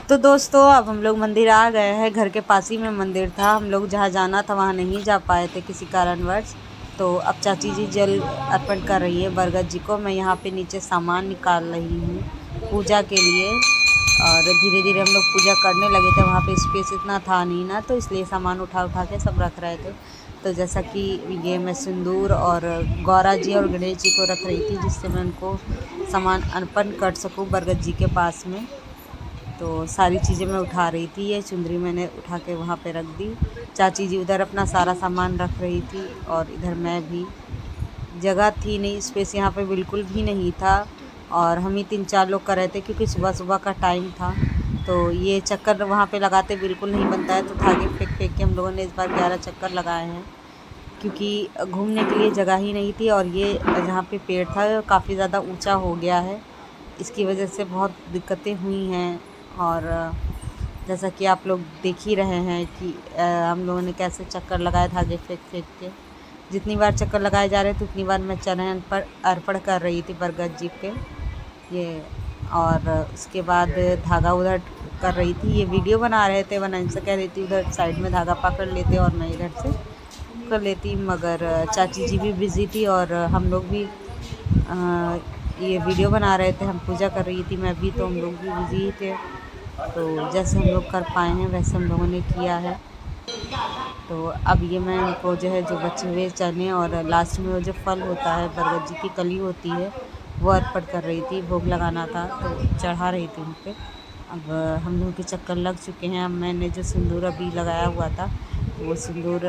तो दोस्तों अब हम लोग मंदिर आ गए हैं। घर के पास ही में मंदिर था। हम लोग जहाँ जाना था वहाँ नहीं जा पाए थे किसी कारणवश। तो अब चाची जी जल अर्पण कर रही है बरगद जी को। मैं यहाँ पे नीचे सामान निकाल रही हूँ पूजा के लिए। और धीरे धीरे हम लोग पूजा करने लगे थे। वहाँ पे स्पेस इतना था नहीं ना, तो इसलिए सामान उठा उठा के सब रख रहे थे। तो जैसा कि ये मैं सिंदूर और गौरा जी और गणेश जी को रख रही थी, जिससे मैं उनको सामान अर्पण कर सकूँ बरगद जी के पास में। तो सारी चीज़ें मैं उठा रही थी। ये चुंदरी मैंने उठा के वहाँ पे रख दी। चाची जी उधर अपना सारा सामान रख रही थी और इधर मैं भी। जगह थी नहीं, स्पेस यहाँ पे बिल्कुल भी नहीं था। और हम ही 3-4 लोग कर रहे थे क्योंकि सुबह सुबह का टाइम था। तो ये चक्कर वहाँ पे लगाते बिल्कुल नहीं बनता है, तो धागे फेंक फेंक के हम लोगों ने इस बार 11 चक्कर लगाए हैं, क्योंकि घूमने के लिए जगह ही नहीं थी। और ये जहाँ पे पेड़ था काफ़ी ज़्यादा ऊंचा हो गया है, इसकी वजह से बहुत दिक्कतें हुई हैं। और जैसा कि आप लोग देख ही रहे हैं कि हम लोगों ने कैसे चक्कर लगाए धागे फेंक फेंक के। जितनी बार चक्कर लगाए जा रहे थे उतनी बार मैं चरण पर अर्पण कर रही थी बरगद जी पे ये। और उसके बाद धागा उधर कर रही थी। ये वीडियो बना रहे थे, वरना इनसे कह रही थी उधर साइड में धागा पकड़ लेते और मैं इधर से कर लेती, मगर चाची जी भी बिज़ी थी और हम लोग भी ये वीडियो बना रहे थे। हम पूजा कर रही थी मैं भी, तो हम लोग भी बिज़ी थे। तो जैसे हम लोग कर पाए हैं वैसे हम लोगों ने किया है। तो अब ये मैं उनको जो है जो बचे हुए चने और लास्ट में वो जो फल होता है बरगद जी की कली होती है वो अर्पण कर रही थी। भोग लगाना था तो चढ़ा रही थी उन पर। अब हम लोगों के चक्कर लग चुके हैं। अब मैंने जो सिंदूर अभी लगाया हुआ था वो सिंदूर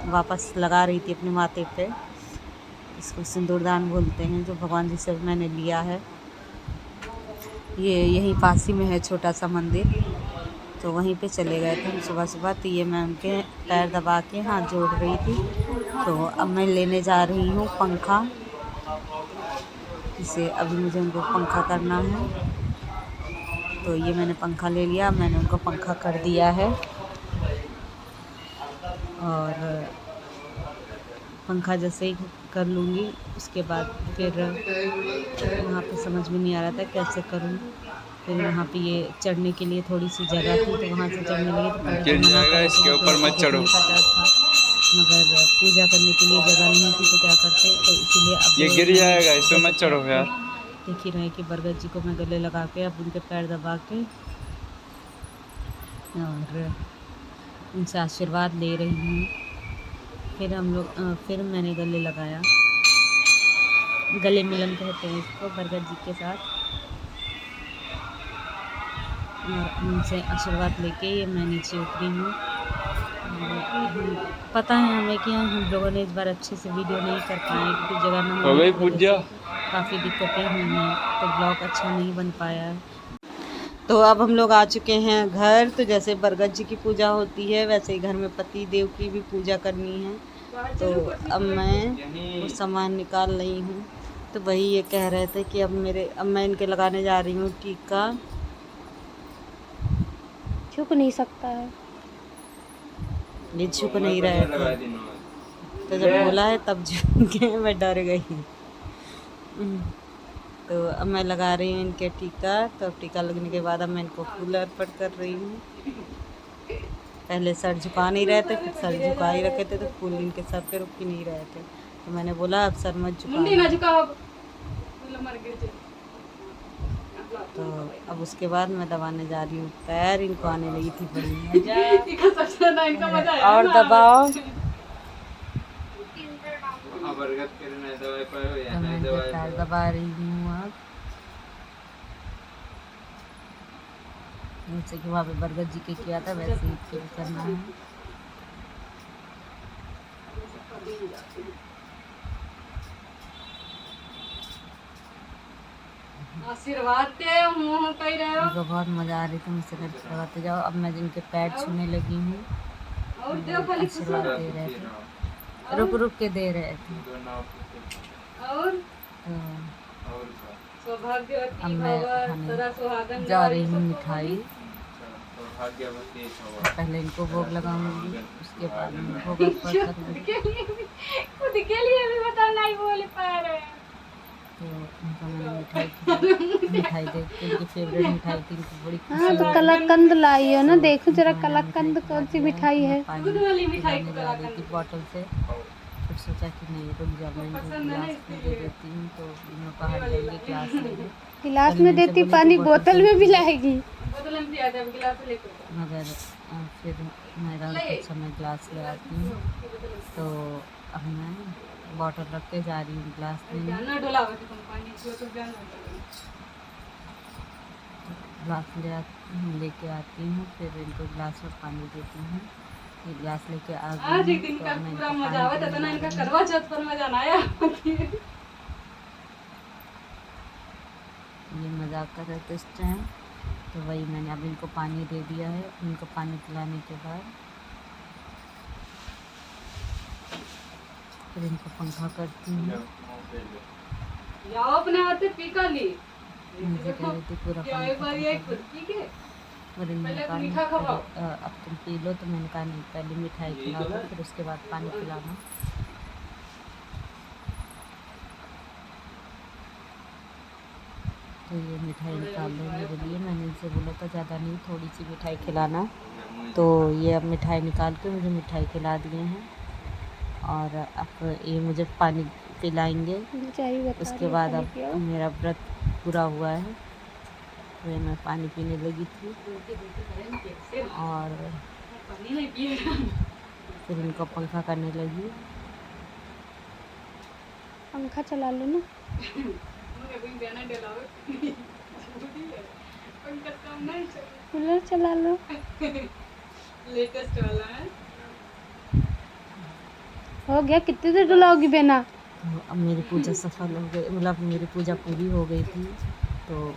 वापस लगा रही थी अपने माथे पे। इसको सिंदूरदान बोलते हैं, जो भगवान जी से मैंने लिया है। ये यहीं पास ही में है छोटा सा मंदिर, तो वहीं पे चले गए थे हम सुबह सुबह। तो ये मैं उनके पैर दबा के हाथ जोड़ रही थी। तो अब मैं लेने जा रही हूँ पंखा, इसे अभी मुझे उनको पंखा करना है। तो ये मैंने पंखा ले लिया, मैंने उनको पंखा कर दिया है। और पंखा जैसे ही कर लूँगी उसके बाद फिर वहाँ पे समझ में नहीं आ रहा था कैसे करूँ। फिर वहाँ पे ये चढ़ने के लिए थोड़ी सी जगह थी, तो वहाँ से चढ़ने लगी तो पहले तो मना कर रहे थे, इसके ऊपर मत चढ़ो। मगर पूजा करने के लिए जगह नहीं थी तो क्या करते। तो इसीलिए अब ये गिर जाएगा, इस पे मत चढ़ो यार। देख ही रहे कि बरगद जी को मैं गले लगा के अब उनके पैर दबा के और उनसे आशीर्वाद ले रही हूँ। फिर हम लोग फिर मैंने गले लगाया, गले मिलन कहते हैं इसको, बरगद जी के साथ। और उनसे आशीर्वाद लेके ये मैं नीचे उतरी हूँ। पता है हमें कि हम लोगों ने इस बार अच्छे से वीडियो नहीं कर पाए क्योंकि जगह न होने की वजह से काफ़ी दिक्कतें हुई हैं, तो ब्लॉग अच्छा नहीं बन पाया है। तो अब हम लोग आ चुके हैं घर। तो जैसे बरगद जी की पूजा होती है वैसे ही घर में पति देव की भी पूजा करनी है। तो अब मैं वो सामान निकाल रही हूँ। तो वही ये कह रहे थे कि अब मैं इनके लगाने जा रही हूँ टीका। झुक नहीं सकता है, ये झुक नहीं रहे थे, तो जब बोला है तब झुक गए, मैं डर गई। तो अब मैं लगा रही हूँ इनके टीका। तो अब टीका लगने के बाद अब मैं इनको फूल अर्पण कर रही हूँ। पहले सर झुका नहीं रहे थे, फिर सर झुका ही रखे थे, तो फूल इनके सर पे रुक ही नहीं रहे थे। तो मैंने बोला अब सर मत झुका। तो अब उसके बाद मैं दबाने जा रही हूँ पैर। इनको आने लगी थी बड़ी मजा। और दबाओ। मैं पैर दबा रही हूँ अब, जैसे कि वहाँ पे बरगद जी के किया था वैसे ही इसके भी करना है। आशीर्वाद दे मुँह कह रहे हो। उनको बहुत मज़ा आ रही थी मुझसे करते लगाते जाओ। अब मैं जिनके पैर छूने लगी हूँ, आशीर्वाद दे रहे थे, रुक रुक के दे रहे थे। और अब मैं खाने जा रही हूँ मिठाई। पहले इनको भोग लगाऊंगी, उसके बाद मैं भोग अर्पण करूंगी। खुद के लिए भी बता नहीं बोल पा रहे। तो उनका मैंने मिठाई देख के उनकी फेवरेट मिठाई थी, उनको बड़ी खुशी हाँ तो हुई। कलाकंद लाई हो ना, तो देखो जरा उनको मैंने कलाकंद मिठाई कौन सी खिला मिठाई दिया है। पानी दूध वाली मिठाई पिलाने को जा रही थी कलाकंद बॉटल से, फिर सोचा कि नहीं रुक जाओ, मैं इनको पसंद है ना गिलास में दे इसलिए। देती हूँ, तो इन्हों बाहर जाएंगे गिलास लेंगे। गिलास पहले में मैं इनसे देती बोली थी पानी, बॉटल बोतल से में भी लाएगी। मगर फिर मेरा अच्छा मैं गिलास ले आती हूँ, तो अब मैं बॉटल रख के जा रही हूँ, गिलास लेने। गिलास लेके आती हूँ, फिर इनको गिलास में पानी देती हूँ। ये गिलास लेके आ गई आज हूँ, एक दिन तो का अब मैं पूरा इनको मजा पानी आवत है, देने ना जा इनका रही हूँ। करवा चौथ पर मजा ना आया। ये मजाक कर रहे थे इस टाइम, तो वही मैंने अब इनको पानी दे दिया है। इनको पानी पिलाने के बाद फिर इनको पंखा करती हूँ। जाओ अपने हाथ से पी का ली। मुझे कह रही थी पूरा क्या पानी एक बार खत्म ये कर दो, खुद पी के पर इन्होंने पहले कहा नहीं, मीठा खवाओ। अब तुम पी लो। तो मैंने कहा नहीं, पहले मिठाई खिला दो, फिर उसके बाद पानी पिलाना। तो ये मिठाई निकाल लो मेरे लिए, मैंने इनसे बोला था ज़्यादा नहीं, थोड़ी सी मिठाई खिलाना। तो ये अब मिठाई निकाल के मुझे मिठाई खिला दिए हैं, और अब ये मुझे पानी पिलाएंगे। उसके बाद अब मेरा व्रत पूरा हुआ है। तो मैं पानी पीने लगी थी, और फिर इनको पंखा करने लगी। पंखा चला लो ना। कूलर चला लो। लेटेस्ट वाला है। हो गया, कितने देर डुलाओगी बेना? तो अब मेरी पूजा सफल हो गई, मतलब मेरी पूजा पूरी हो गई थी। तो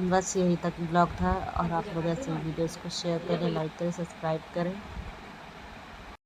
बस यही तक ब्लॉग था, और आप लोग ऐसे वीडियोस को शेयर करें, लाइक करें, सब्सक्राइब करें।